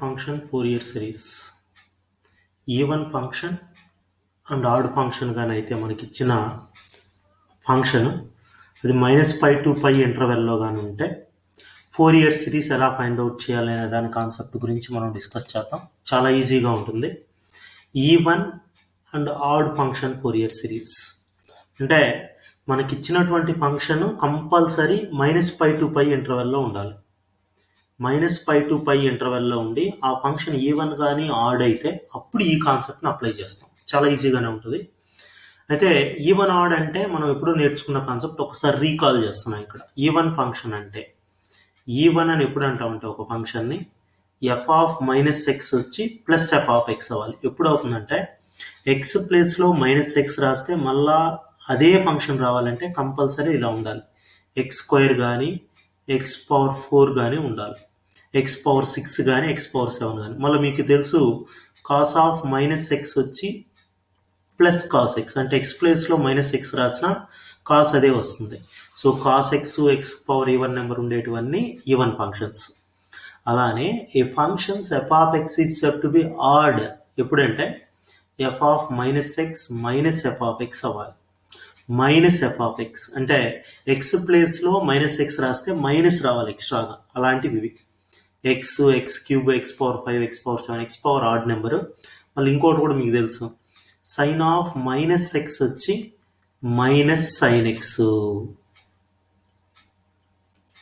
Function Fourier series even function and odd function కానీ అయితే మనకి ఇచ్చిన ఫంక్షన్ అది -π to π ఇంటర్వెల్లో కానీ ఉంటే ఫోరియర్ సిరీస్ ఎలా ఫైండ్ అవుట్ చేయాలనే దాని కాన్సెప్ట్ గురించి మనం డిస్కస్ చేద్దాం. చాలా ఈజీగా ఉంటుంది. Even and odd function Fourier series అంటే మనకి ఇచ్చినటువంటి ఫంక్షన్ కంపల్సరీ -π to π ఇంటర్వెల్లో ఉండాలి. -π to π ఇంటర్వెల్లో ఉండి ఆ ఫంక్షన్ ఈవెన్ కానీ ఆడ్ అయితే అప్పుడు ఈ కాన్సెప్ట్ని అప్లై చేస్తాం. చాలా ఈజీగానే ఉంటుంది. అయితే ఈవెన్ ఆడ్ అంటే మనం ఎప్పుడూ నేర్చుకున్న కాన్సెప్ట్ ఒకసారి రీకాల్ చేస్తున్నాం. ఇక్కడ ఈవెన్ ఫంక్షన్ అంటే ఈవెన్ అని ఎప్పుడు అంటామంటే ఒక ఫంక్షన్ని f(-x) వచ్చి +f(x) అవ్వాలి. ఎప్పుడు అవుతుందంటే ఎక్స్ ప్లేస్లో -x రాస్తే మళ్ళా అదే ఫంక్షన్ రావాలంటే కంపల్సరీ ఇలా ఉండాలి. x² కానీ x⁴ కానీ ఉండాలి. x⁴6 కానీ x⁴7 కానీ. మళ్ళీ మీకు తెలుసు cos ఆఫ్ -x వచ్చి +cos x అంటే x ప్లేస్లో -x రాసిన కాస్ అదే వస్తుంది. So cos x x⁴even number ఉండేటివన్నీ ఈవెన్ ఫంక్షన్స్. అలానే ఏ functions f(x) is said to be odd ఎప్పుడంటే f(-x) -f(x) అవ్వాలి. -f(x) అంటే x ప్లేస్లో -x రాస్తే మైనస్ రావాలి ఎక్స్ట్రాగా. అలాంటివి ఇవి x, x³ x⁴5 x⁴7 x power odd number. మళ్ళీ ఇంకోటి కూడా మీకు తెలుసు sin ఆఫ్ -x వచ్చి -sin x.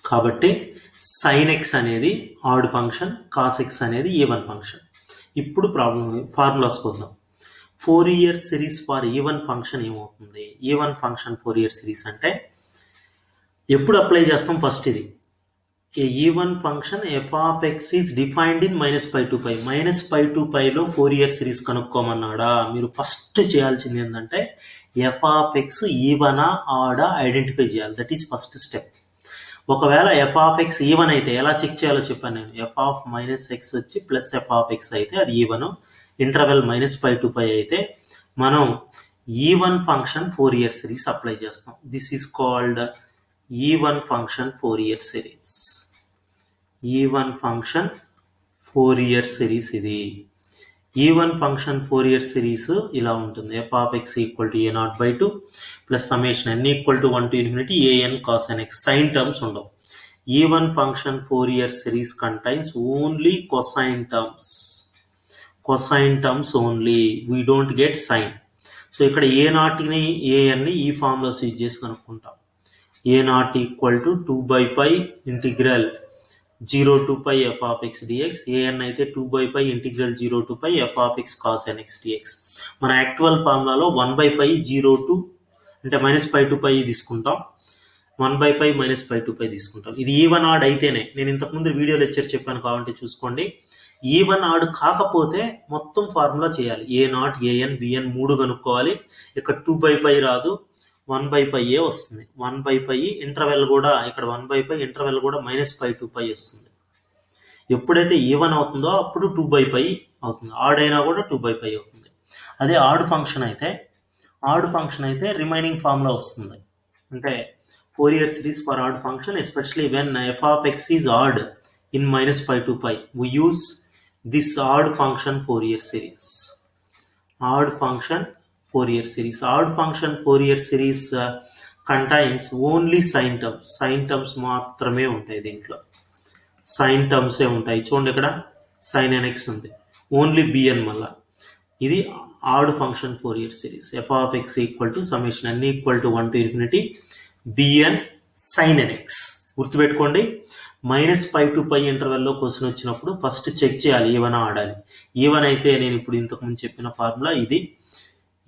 కాబట్టి sin x అనేది ఆడ్ ఫంక్షన్, cos x అనేది ఈవెన్ ఫంక్షన్. ఇప్పుడు ఫార్ములాస్ పొందాం. Fourier series for even function ఏమవుతుంది? ఈవెన్ ఫంక్షన్ ఫోరియర్ సిరీస్ అంటే ఎప్పుడు అప్లై చేస్తాం? ఫస్ట్ ఇది a even function f(x) is defined in -π to π. -π to πలో ఫోరియర్ సిరీస్ కనుక్కోమన్నాడా? మీరు ఫస్ట్ చేయాల్సింది ఏంటంటే f(x) ఈవెనా ఆడా ఐడెంటిఫై చేయాలి. That is first step. ఒకవేళ f(x) ఈవెన్ అయితే ఎలా చెక్ చేయాలో చెప్పాను నేను. f(-x) వచ్చి +f(x) అయితే అది ఈవెన్. ఇంటర్వెల్ -π to π అయితే మనం even function Fourier series apply చేస్తాం. This is called even function Fourier series. Even function Fourier series ఇది. ఈవెన్ ఫంక్షన్ ఫోరియర్ సిరీస్ ఇలా ఉంటుంది. f(x) = a0/2 + n = 1 to ∞ an cos nx. Sine terms ఉండవు. Even function Fourier series contains only cosine terms. Cosine terms only. We don't get sine. So ఇక్కడ a0ని an ఈ formula use చేసి కనుక్కుంటాం. a0 = 2/π integral 0 to π f(x) dx. an అయితే 2/π integral 0 to π f(x) cos nx dx. మన actual ఫార్ములాలో 1/π 0 to అంటే -π to π తీసుకుంటాం. 1/π -π to π తీసుకుంటాం. ఇది ఈవెన్ ఆడ్ అయితేనే. నేను ఇంతకుముందు వీడియో లెక్చర్ చెప్పాను కాబట్టి చూసుకోండి. ఈవెన్ ఆడ్ కాకపోతే మొత్తం ఫార్ములా చేయాలి. a0 an bn 3 కనుక్కోవాలి. ఇక్కడ 2/π రాదు, 1/π వస్తుంది. 1/π ఇంటర్వెల్ కూడా ఇక్కడ 1/π ఇంటర్వెల్ కూడా -π to π వస్తుంది. ఎప్పుడైతే ఈవెన్ అవుతుందో అప్పుడు 2/π అవుతుంది. ఆడ్ అయినా కూడా 2/π అవుతుంది. అదే ఆడ్ ఫంక్షన్ అయితే రిమైనింగ్ ఫార్ములా వస్తుంది. అంటే Fourier series for add function especially when f(x) is odd in -π to π we use this odd function Fourier series. Odd function Fourier series. Odd function Fourier series contains only sin terms. Sin terms మాత్రమే ఉంటాయి దీంట్లో. sin terms ఏ ఉంటాయి. చూడండి ఇక్కడ sin nx ఉంది. Only bn మళ్ళా. ఇది odd function Fourier series. f(x) = n = 1 to ∞ bn sin nx. గుర్తుపెట్టుకోండి. -π to π ఇంటర్వెల్లో క్వశ్చన్ వచ్చినప్పుడు ఫస్ట్ చెక్ చేయాలి ఈవెనా ఆడాలి. ఈవెన్ అయితే నేను ఇప్పుడు ఇంతకుముందు చెప్పిన ఫార్ములా ఇది.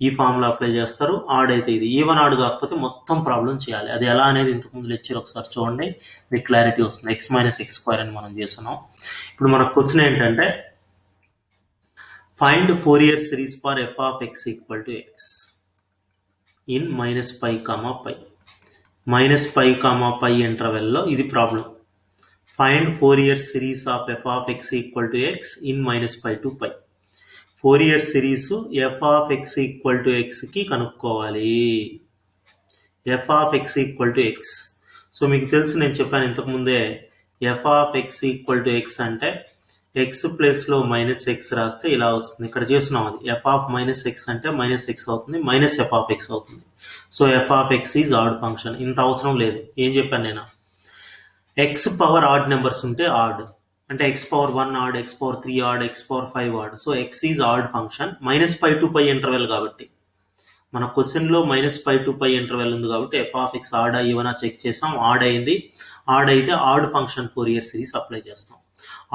ఈ ఫార్ములా అప్లై చేస్తారు. ఆడ్ అయితే ఇది. ఈవెన్ ఆడ్ కాకపోతే మొత్తం ప్రాబ్లం చేయాలి. అది ఎలా అనేది ఇంతకుముందు లెక్చర్ ఒకసారి చూడండి, మీకు క్లారిటీ వస్తుంది. x - x² అని మనం చేస్తున్నాం. ఇప్పుడు మన క్వశ్చన్ ఏంటంటే find Fourier series for f(x) = x in -π, π. -π, π ఇంటర్వెల్లో ఇది problem. Find Fourier series of f(x) = x in -π to π. Fourier series f(x) = x కి కనుక్కోవాలి. f(x) = x. సో మీకు తెలుసు, నేను చెప్పాను ఇంతకుముందే f(x) = x అంటే ఎక్స్ ప్లస్లో మైనస్ ఎక్స్ రాస్తే ఇలా వస్తుంది. ఇక్కడ చేస్తున్నాం అది ఎఫ్ ఆఫ్ మైనస్ ఎక్స్ అంటే మైనస్ ఎక్స్ అవుతుంది, మైనస్ ఎఫ్ ఆఫ్ ఎక్స్ అవుతుంది. So f of x is odd function. ఇంత అవసరం లేదు. ఏం చెప్పాను నేను, ఎక్స్ పవర్ ఆడ్ నెంబర్స్ ఉంటే ఆడ్ అంటే x power 1 odd, x power 3 odd, x power 5 odd. So x is odd function. -π to π interval కాబట్టి మన క్వశ్చన్లో -π to π ఇంటర్వెల్ ఉంది కాబట్టి ఎఫ్ ఆఫ్ ఎక్స్ ఆడ్ ఇవనా చెక్ చేసాం. ఆడ్ అయింది. ఆడ్ అయితే odd function Fourier series apply చేస్తాం.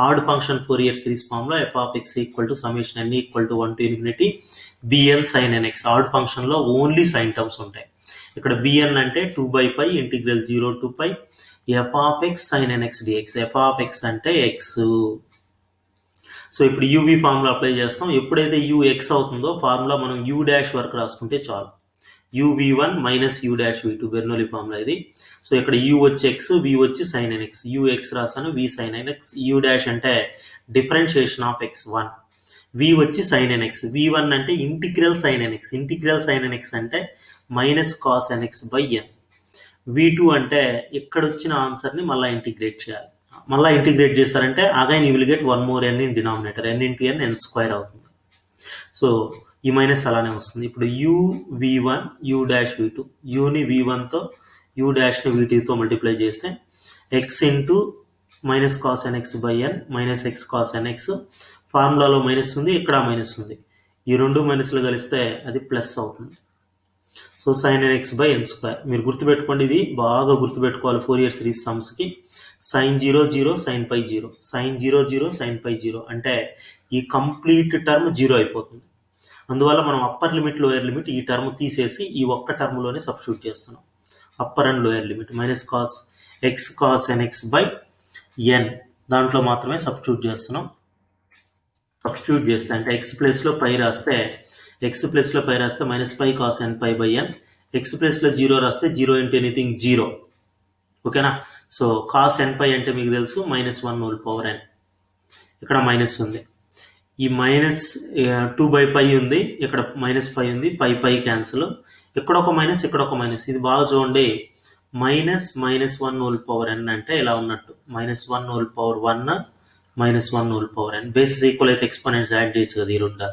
ఆడ్ ఫంక్షన్ ఫోరియర్ సిరీస్ ఫామ్లో f of x equal to summation n equal to 1 to ∞ bn sin nx. Odd ఫంక్షన్లో only sine terms ఉంటాయి. ఇక్కడ bn అంటే 2/π integral 0 to π f of x sine nx dx. F of x అంటే x. So ఇప్పుడు UV formula apply చేస్తాం. ఎప్పుడైతే u x అవుతుందో formula మనం యూ డాష్ వరకు రాసుకుంటే చాలు. uv1 minus u dash v2 Bernoulli formula ఇది. సో ఇక్కడ యూ వచ్చి ఎక్స్, వి వచ్చి సైన్ ఎన్ఎక్స్. యూ ఎక్స్ రాసాను, v sine n x. U dash అంటే డిఫరెన్షియేషన్ ఆఫ్ ఎక్స్ 1, వి వచ్చి సైన్ ఎన్ఎక్స్. v1 అంటే integral sine n x. Integral sine n x అంటే minus cos n x by n. v2 అంటే ఇక్కడ వచ్చిన ఆన్సర్ని మళ్ళీ ఇంటిగ్రేట్ చేయాలి. మళ్ళీ ఇంటిగ్రేట్ చేస్తారంటే again you will get 1 more n in denominator. n into n n square అవుతుంది. సో ఈ మైనస్ అలానే వస్తుంది. ఇప్పుడు u v1 u dash v2, యూని v1తో యూ డాష్ని v2తో మల్టిప్లై చేస్తే x into minus cos n x by n minus x cos n x. ఫార్ములాలో మైనస్ ఉంది, ఇక్కడ మైనస్ ఉంది. ఈ రెండు మైనస్లు కలిస్తే అది ప్లస్ అవుతుంది. So sine n x by n square. మీరు గుర్తుపెట్టుకోండి, ఇది బాగా గుర్తుపెట్టుకోవాలి ఫోరియర్ సిరీస్ సమ్స్కి. Sine 0 0 sine pi 0, sine 0 0 sine pi 0 అంటే ఈ కంప్లీట్ టర్మ్ 0 అయిపోతుంది. అందువల్ల మనం అప్పర్ లిమిట్ లోయర్ లిమిట్ ఈ టర్మ్ తీసేసి ఈ ఒక్క టర్మ్లోనే సబ్స్టిట్యూట్ చేస్తున్నాం. Upper and lower limit minus cos x cos n x by n దాంట్లో మాత్రమే సబ్స్టిట్యూట్ చేస్తున్నాం. సబ్స్టిట్యూట్ చేస్తే అంటే ఎక్స్ ప్లేస్లో పై రాస్తే -π cos n pi by n. X ప్లేస్లో 0 రాస్తే 0 ఇంటూ ఎనీథింగ్ 0. ఓకేనా. సో కాస్ ఎన్ పై అంటే మీకు తెలుసు -1 హోల్ పవర్ n. ఇక్కడ మైనస్ ఉంది. ఈ మైనస్ 2/π ఉంది, ఇక్కడ -π ఉంది, పై క్యాన్సిల్. ఇక్కడ ఒక మైనస్, ఇక్కడ ఒక మైనస్. ఇది బాగా చూడండి. -1 హోల్ పవర్ n అంటే ఇలా ఉన్నట్టు. -1 whole power 1 -1 whole power n. Basis equal అయితే ఎక్స్పోనెంట్స్ యాడ్ చేయొచ్చు కదా. ఈ రెండు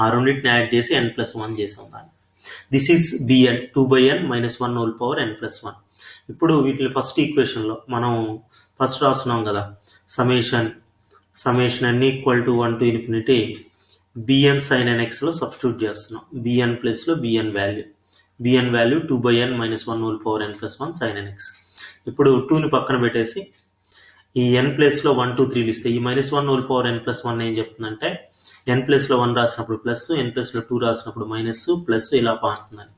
ఆ రెండింటిని యాడ్ చేసి n+1 చేసాం దాన్ని. This is bn 2/n -1 whole power n+1. ఇప్పుడు వీటిని ఫస్ట్ ఈక్వేషన్లో మనం ఫస్ట్ రాస్తున్నాం కదా, summation n equal to 1 to ∞ bn sin nxలో సబ్స్టిట్యూట్ చేస్తున్నాం. bn ప్లస్లో bn value 2/n -1 whole power n+1 sin nx. ఇప్పుడు 2ని పక్కన పెట్టేసి ఈ n ప్లేస్లో 1 2 3 ఇస్తే ఈ -1 హోల్ పవర్ n+1 ఏం చెప్తుందంటే n ప్లేస్లో 1 రాసినప్పుడు ప్లస్, n ప్లేస్లో 2 రాసినప్పుడు మైనస్, ప్లస్ ఇలా పారుతుందని.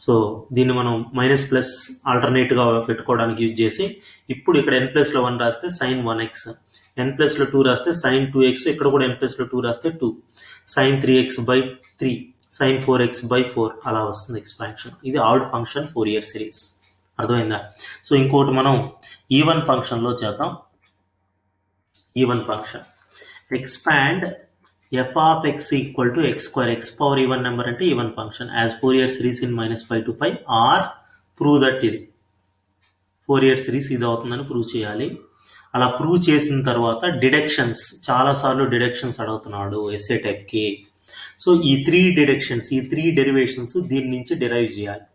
సో దీన్ని మనం మైనస్ ప్లస్ ఆల్టర్నేట్గా పెట్టుకోవడానికి యూజ్ చేసి ఇప్పుడు ఇక్కడ n ప్లస్లో 1 రాస్తే sin 1x, n ప్లస్లో 2 రాస్తే sin 2x, ఇక్కడ కూడా n ప్లస్లో 2 రాస్తే 2, sin 3x by 3, sin 4x by 4 అలా వస్తుంది ఎక్స్పాన్షన్. ఇది ఆడ్ ఫంక్షన్ ఫోరియర్ సిరీస్. అర్థమైందా. సో ఇంకోటి మనం ఈవెన్ ఫంక్షన్లో చేద్దాం. Even function expand f of x equal to x square. x power even number అంటే even function as Fourier series in -π to π or prove that ఇది Fourier series ఇది అవుతుందని prove చేయాలి. అలా ప్రూవ్ చేసిన తర్వాత డిడక్షన్స్, చాలాసార్లు డిడక్షన్స్ అడుగుతున్నాడు ఎస్ఏ టైప్కి. సో ఈ 3 డెరివేషన్స్ దీని నుంచి డెరైవ్ చేయాలి.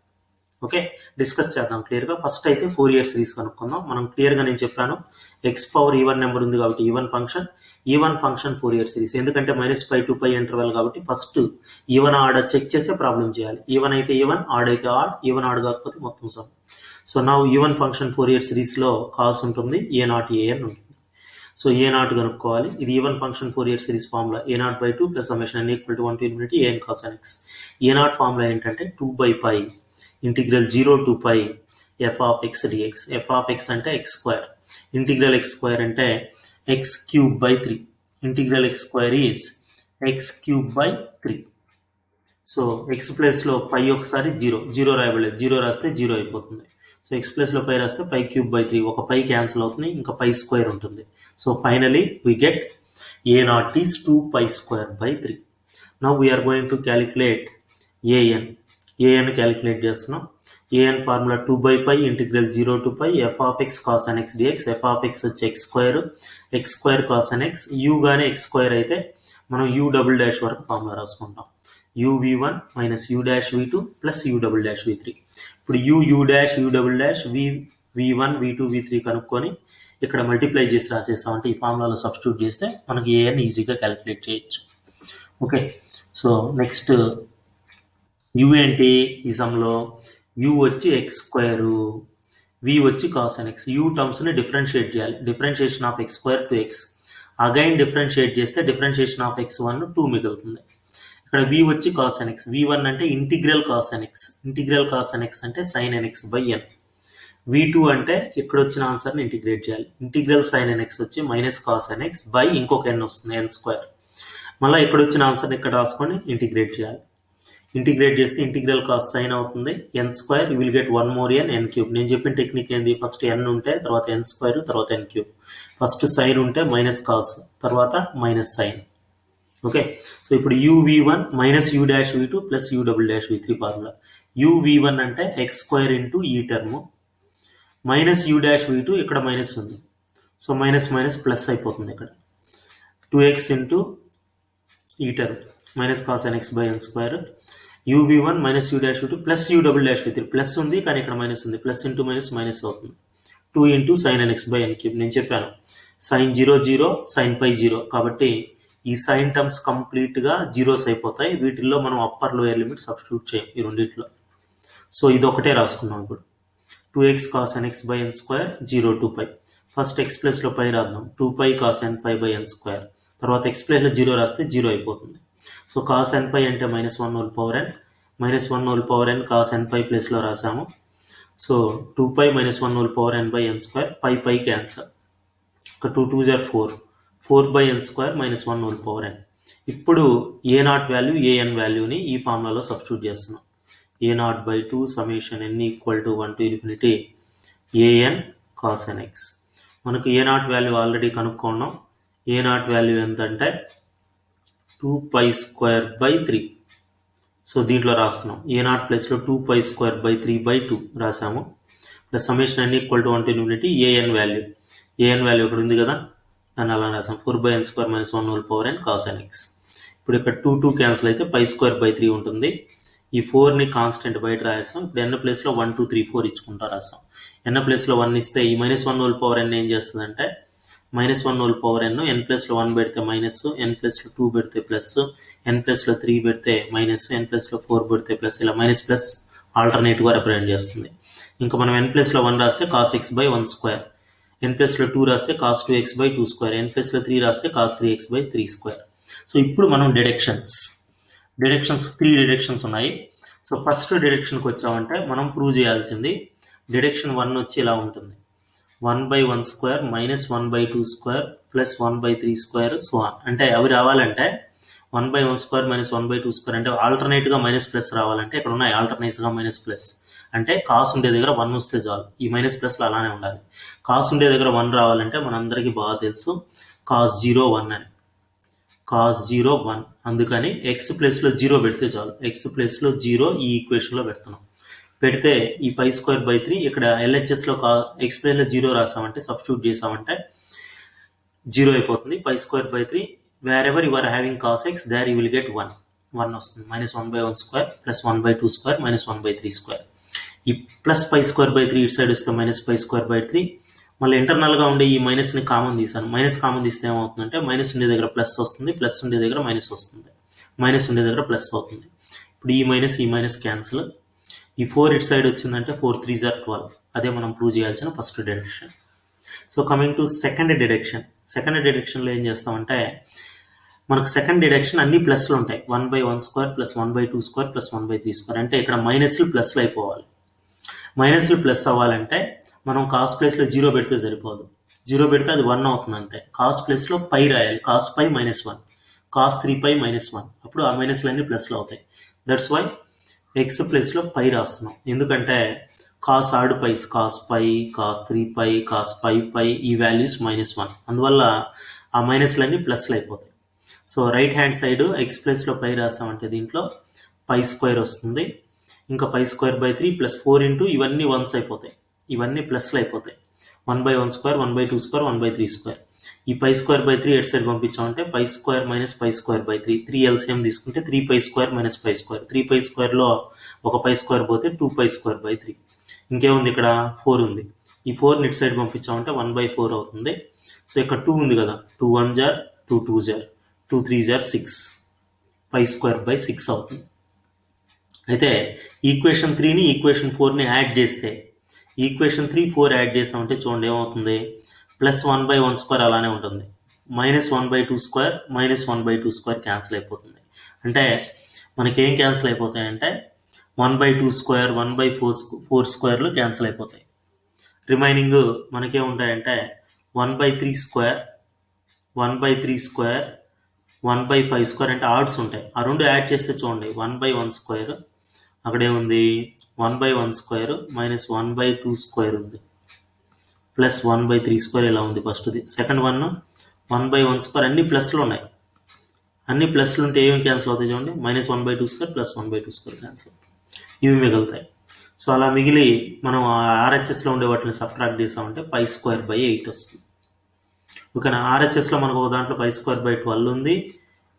ఓకే, డిస్కస్ చేద్దాం క్లియర్గా. ఫస్ట్ అయితే ఫోరియర్ సిరీస్ కనుక్కుందాం. మనం క్లియర్గా నేను చెప్పాను ఎక్స్ పవర్ ఈవెన్ నెంబర్ ఉంది కాబట్టి ఈవెన్ ఫంక్షన్ ఫోరియర్ సిరీస్. ఎందుకంటే -π to π ఇంటర్వెల్ కాబట్టి ఫస్ట్ ఈవెన్ ఆర్డ్ చెక్ చేసే ప్రాబ్లం చేయాలి. ఈవెన్ అయితే ఈవెన్, ఆడ్ అయితే ఆడ్, ఈవెన్ ఆడ్ కాకపోతే మొత్తం సమ్. సో నా ఈవెన్ ఫంక్షన్ ఫోరియర్ సిరీస్లో కాస్ ఉంటుంది, a0 an ఉంటుంది. సో a0 కనుక్కోవాలి. ఇది even function Fourier series formula a0/2 plus summation n equal to 1 to ∞ an cos nx. a0 formula ఏంటంటే 2/π integral 0 to π f of x dx. f of x అంటే x square, integral x square అంటే x³ 3. Integral x square is x³/3. So x ప్లేస్లో పై ఒకసారి 0 రాయబడలేదు, 0 రాస్తే 0 అయిపోతుంది. So x ప్లేస్లో pi రాస్తే π³/3, ఒక పై క్యాన్సిల్ అవుతుంది, ఇంకా పై స్క్వేర్ ఉంటుంది. So finally we get a0 is 2π²/3. Now we're going to calculate an calculate చేస్తున్నాం. an formula 2/π integral 0 to π f of x cos n x dx, f of x వచ్చి x square cos n x, u గానే x square అయితే మనం u double dash వరకు formula రాసుకుంటాం. u v1 minus u dash v2 plus u double dash v3. ఇప్పుడు u dash u double dash v1 v2 v3 కనుక్కొని ఇక్కడ multiply చేసి రాసేస్తాం. అంటే ఈ ఫార్ములాలో సబ్స్టిట్యూట్ చేస్తే మనకి an ఈజీగా క్యాలిక్యులేట్ చేయొచ్చు. ఓకే, సో నెక్స్ట్ u ఏంటి ఈ సమ్లో? u వచ్చి x స్క్వేరు, v వచ్చి cos nx. u టర్మ్స్ని డిఫరెన్షియేట్ చేయాలి. Differentiation of x square to x, again differentiate చేస్తే డిఫరెన్షియేషన్ ఆఫ్ x1 2 మిగులుతుంది. ఇక్కడ v వచ్చి cos nx, v1 అంటే integral cos nx, integral cos nx అంటే sin nx by n. v2 అంటే ఇక్కడ వచ్చిన ఆన్సర్ని ఇంటిగ్రేట్ చేయాలి. ఇంటిగ్రల్ sin nx వచ్చి మైనస్ cos nx బై ఇంకొక n వస్తుంది n స్క్వేర్. మళ్ళీ ఇక్కడ వచ్చిన ఆన్సర్ని ఇక్కడ రాసుకొని ఇంటిగ్రేట్ చేయాలి. ఇంటిగ్రేట్ చేస్తే ఇంటిగ్రల్ కాస్ సైన్ అవుతుంది n square, you will get 1 more n cube. నేను చెప్పిన టెక్నిక్ ఏంది? ఫస్ట్ n ఉంటే తర్వాత n స్క్వేర్ తర్వాత n క్యూబ్. ఫస్ట్ సైన్ ఉంటే మైనస్ కాస్ తర్వాత మైనస్ సైన్. ఓకే, సో ఇప్పుడు uv1 minus u dash v2 plus u double dash v3 formula. uv1 అంటే x స్క్వేర్ ఇంటూ ఈ term minus u dash v2, ఇక్కడ minus ఉంది, so minus minus plus అయిపోతుంది. ఇక్కడ 2x into ఈ term minus cos nx by n square, uv1 minus u dash v2 plus u double dash v3. Plus ఉంది కానీ ఇక్కడ minus ఉంది, plus into minus minus అవుతుంది. 2 into sine nx by n cube. నేను చెప్పాను sign 0 0 sine pi 0, కాబట్టి ఈ sign terms కంప్లీట్గా జీరోస్ అయిపోతాయి. వీటిల్లో మనం అప్పర్ లోయర్ లిమిట్ సబ్స్టిట్యూట్ చేయం ఈ రెండిట్లో. సో ఇది ఒకటే రాసుకున్నాం. ఇప్పుడు 2x cos nx by n square 0 to π. First x ప్లస్లో పై రాద్దాం, 2π cos nπ by n square. తర్వాత x ప్లస్లో 0 రాస్తే 0 అయిపోతుంది. సో cos nπ అంటే minus 1 whole power n, minus 1 whole power n cos nπ ప్లేస్లో రాసాము. So 2π minus 1 whole power n by n square, pi cancel. ఒక 2 2 జర్ 4, 4 by n square minus 1 whole power n. ఇప్పుడు a0 value an వాల్యూని ఈ ఫార్ములాలో substitute చేస్తున్నాం. a0 by 2 summation n equal to 1 to infinity an cos nx. మనకు a0 value already కనుక్కున్నాం. a0 value ఎంతంటే 2π square by 3. So దీంట్లో రాస్తున్నాం a0 ప్లస్లో 2π square by 3 by 2 రాసాము. Plus summation n equal to 1 to infinity an value ఇక్కడ ఉంది కదా, దాన్ని అలా రాసాం. 4 by n square minus 1 whole power n cos nx. ఇప్పుడు ఇక్కడ 2 2 క్యాన్సిల్ అయితే π స్క్వేర్ బై 3 ఉంటుంది. ఈ 4ని కాన్స్టెంట్ బయట రాసాం. ఇప్పుడు n ప్లేస్లో 1 2 3 4 ఇచ్చుకుంటా రాసాం. n ప్లేస్లో 1 ఇస్తే ఈ మైనస్ 1 హోల్ పవర్ n ఏం చేస్తుందంటే minus 1 whole power n, n ప్లస్లో 1 పెడితే మైనస్, n ప్లస్లో 2 పెడితే ప్లస్, n ప్లస్లో 3 పెడితే మైనస్, n ప్లస్లో 4 పెడితే ప్లస్, ఇలా మైనస్ ప్లస్ ఆల్టర్నేటివ్గా రిప్రజెంట్ చేస్తుంది. ఇంకా మనం n ప్లస్లో 1 రాస్తే cos x by 1 square, n ప్లస్లో 2 రాస్తే cos 2x by 2 square, n ప్లస్లో 3 రాస్తే cos 3x by 3 square. So ఇప్పుడు మనం డిడక్షన్స్ 3 డిడక్షన్స్ ఉన్నాయి. సో ఫస్ట్ డిడక్షన్కి వచ్చామంటే మనం ప్రూవ్ చేయాల్సింది డిడక్షన్ 1 వచ్చి ఇలా ఉంటుంది, 1 by 1 square minus 1 by 2 square plus 1 by 3 square so on. అంటే అవి రావాలంటే 1 by 1 square minus 1 by 2 square అంటే ఆల్టర్నేట్గా మైనస్ ప్లస్ రావాలంటే ఇక్కడ ఉన్నాయి ఆల్టర్నేట్స్గా మైనస్ ప్లస్. అంటే కాస్ ఉండే దగ్గర 1 వస్తే చాలు, ఈ మైనస్ ప్లస్లో అలానే ఉండాలి. కాస్ ఉండే దగ్గర 1 రావాలంటే మనందరికీ బాగా తెలుసు కాస్ 0 1 అని, కాస్ 0 1. అందుకని ఎక్స్ ప్లేస్లో 0 పెడితే చాలు, ఎక్స్ ప్లేస్లో 0 ఈ ఈక్వేషన్లో పెడుతున్నాం. పెడితే ఈ π స్క్వేర్ బై 3 ఇక్కడ ఎల్హెచ్ఎస్లో ఎక్స్ ప్లేన్లో 0 రాసామంటే సబ్స్టిట్యూట్ చేసామంటే 0 అయిపోతుంది. π square by 3 wherever you are having cos x there you will get 1 వస్తుంది. Minus 1 by 1 square plus 1 by 2 square minus 1 by 3 square. ఈ ప్లస్ π స్క్వేర్ బై 3 ఇటు సైడ్ వస్తే మైనస్ π స్క్వేర్ బై 3. మళ్ళీ ఇంటర్నల్గా ఉండే ఈ మైనస్ని కామన్ తీసాను. మైనస్ కామన్ తీస్తే ఏమవుతుందంటే మైనస్ ఉండే దగ్గర ప్లస్ వస్తుంది, ప్లస్ ఉండే దగ్గర మైనస్ వస్తుంది, మైనస్ ఉండే దగ్గర ప్లస్ అవుతుంది. ఇప్పుడు ఈ మైనస్ క్యాన్సిల్. ఈ 4 ఇటు సైడ్ వచ్చిందంటే 4 3 జర్ 12. అదే మనం ప్రూవ్ చేయాల్సిన first deduction. So coming to second డిడక్షన్లో ఏం చేస్తామంటే మనకు సెకండ్ డిడక్షన్ అన్ని ప్లస్లు ఉంటాయి. 1 by 1 square plus 1 by 2 square plus 1 by 3 square. అంటే ఇక్కడ మైనస్లు ప్లస్లు అయిపోవాలి. మైనస్లు ప్లస్ అవ్వాలంటే మనం కాస్ ప్లేస్లో 0 పెడితే సరిపోదు, 0 పెడితే అది 1 అవుతుంది అంతే. కాస్ ప్లేస్లో పై రాయాలి, కాస్ π మైనస్ 1, కాస్ 3π మైనస్ 1. అప్పుడు ఆ మైనస్లు అన్ని ప్లస్లు అవుతాయి. దట్స్ వై ఎక్స్ ప్లేస్లో పై రాస్తున్నాం. ఎందుకంటే కాస్ ఆడు పైస్, కాస్ π, కాస్ 3π, కాస్ 5π ఈ వాల్యూస్ మైనస్ 1. అందువల్ల ఆ మైనస్లన్నీ ప్లస్లు అయిపోతాయి. So right hand side x ప్లేస్లో పై రాసామంటే దీంట్లో π స్క్వేర్ వస్తుంది. ఇంకా pi square by 3 plus 4 into ఇవన్నీ వన్స్ అయిపోతాయి, ఇవన్నీ ప్లస్లు అయిపోతాయి. 1/1² 1/2² 1/3². ఈ పై స్క్వేర్ బై 3 ఎట్ సైడ్ పంపించామంటే pi square minus pi square by 3. 3 LCM తీసుకుంటే 3π² మైనస్ పై స్క్వేర్. 3π² ఒక పై స్క్వేర్ పోతే 2π² బై 3. ఇంకేముంది ఇక్కడ 4 ఉంది. ఈ 4 ఇట్ సైడ్ పంపించామంటే 1/4 అవుతుంది. సో ఇక్కడ 2 ఉంది కదా, 2 1 జార్ 2 2 జార్ 2 3 జార్ 6 π² బై 6 అవుతుంది. అయితే ఈక్వేషన్ 3ని ఈక్వేషన్ 4ని యాడ్ చేస్తే ఈక్వేషన్ 3 4 యాడ్ చేసామంటే చూడండి ఏమవుతుంది, ప్లస్ 1/1² అలానే ఉంటుంది, -1/2² -1/2² క్యాన్సిల్ అయిపోతుంది. అంటే మనకేం క్యాన్సిల్ అయిపోతాయంటే 1/2² 1/4² క్యాన్సిల్ అయిపోతాయి. రిమైనింగ్ మనకేముంటాయంటే 1/3² 1/3² 1/5² అంటే ఆర్డ్స్ ఉంటాయి. ఆ రెండు యాడ్ చేస్తే చూడండి 1/1² అక్కడేముంది 1/1² మైనస్ 1/2² ఉంది, ప్లస్ 1/3² ఇలా ఉంది ఫస్ట్ది. సెకండ్ వన్ 1/1² అన్ని ప్లస్లు ఉన్నాయి, అన్ని ప్లస్లు ఉంటే ఏమి క్యాన్సిల్ అవుతాయి చూడండి, -1/2² ప్లస్ 1/2² క్యాన్సిల్ అవుతాయి, ఇవి మిగులుతాయి. సో అలా మిగిలి మనం ఆర్హెచ్ఎస్లో ఉండే వాటిని సబ్ట్రాక్ట్ చేసామంటే π² బై 8 వస్తుంది. ఓకేనా. ఆర్హెచ్ఎస్లో మనకు ఒక దాంట్లో π² బై 12 ఉంది,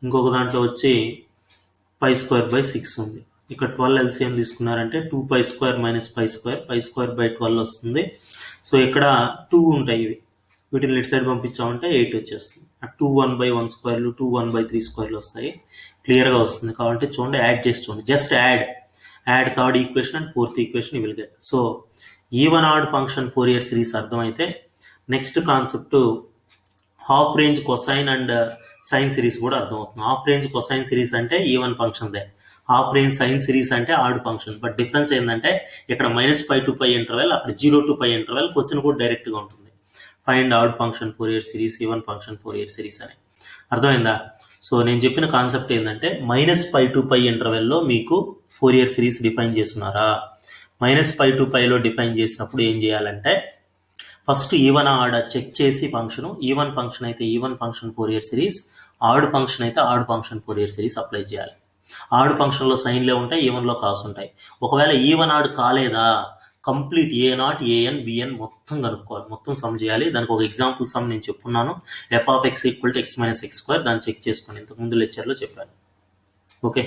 ఇంకొక దాంట్లో వచ్చి π² బై 6 ఉంది. ఇక్కడ 12 ఎల్సిఎం తీసుకున్నారంటే 2π² మైనస్ π² బై 12 వస్తుంది. సో ఇక్కడ 2 ఉంటాయి, ఇవి వీటిని ఇటు సైడ్ పంపించామంటే 8 వచ్చేస్తుంది. 2 1/1² 2 1/3² వస్తాయి, క్లియర్గా వస్తుంది. కాబట్టి చూడండి యాడ్ చేసి చూడండి, just add third equation and fourth equation will get. So even odd function 4 ఇయర్ సిరీస్ అర్థమైతే next concept half range cosine and sine series కూడా అర్థమవుతుంది. హాఫ్ రేంజ్ కొసైన్ సిరీస్ అంటే ఈవెన్ ఫంక్షన్దే, హాఫ్ రేంజ్ సైన్ సిరీస్ అంటే odd function. But difference ఏంటంటే ఇక్కడ -π to π interval, అక్కడ 0 to π ఇంటర్వెల్. క్వశ్చన్ కూడా డైరెక్ట్గా ఉంటుంది, ఫైండ్ ఆడ్ ఫంక్షన్ 4 ఇయర్ సిరీస్, ఈవెన్ ఫంక్షన్ 4 ఇయర్ సిరీస్ అని. అర్థమైందా? సో నేను చెప్పిన కాన్సెప్ట్ ఏంటంటే -π to π ఇంటర్వెల్లో మీకు 4 ఇయర్ సిరీస్ డిఫైన్ చేస్తున్నారా, -π to πలో డిఫైన్ చేసినప్పుడు ఏం చేయాలంటే ఫస్ట్ ఈవెన్ ఆడ్ చెక్ చేసి ఫంక్షన్, ఈవెన్ ఫంక్షన్ అయితే ఈవెన్ ఫంక్షన్ 4 ఇయర్ సిరీస్, ఆడ్ ఫంక్షన్ అయితే ఆడ్ ఫంక్షన్ 4 ఇయర్ సిరీస్ అప్లై చేయాలి. ఆడ్ ఫంక్షన్లో సైన్లే ఉంటాయి, ఈవెన్లో కాస్ ఉంటాయి. ఒకవేళ ఈవెన్ ఆడ్ కాలేదా కంప్లీట్ A0 AN BN మొత్తం కనుక్కోవాలి, మొత్తం సమ్ చేయాలి. దానికి ఒక ఎగ్జాంపుల్ సమ్ నేను చెప్పున్నాను, f(x = x - x²), దాన్ని చెక్ చేసుకోండి, ఇంతకుముందు లెక్చర్లో చెప్పాను. ఓకే.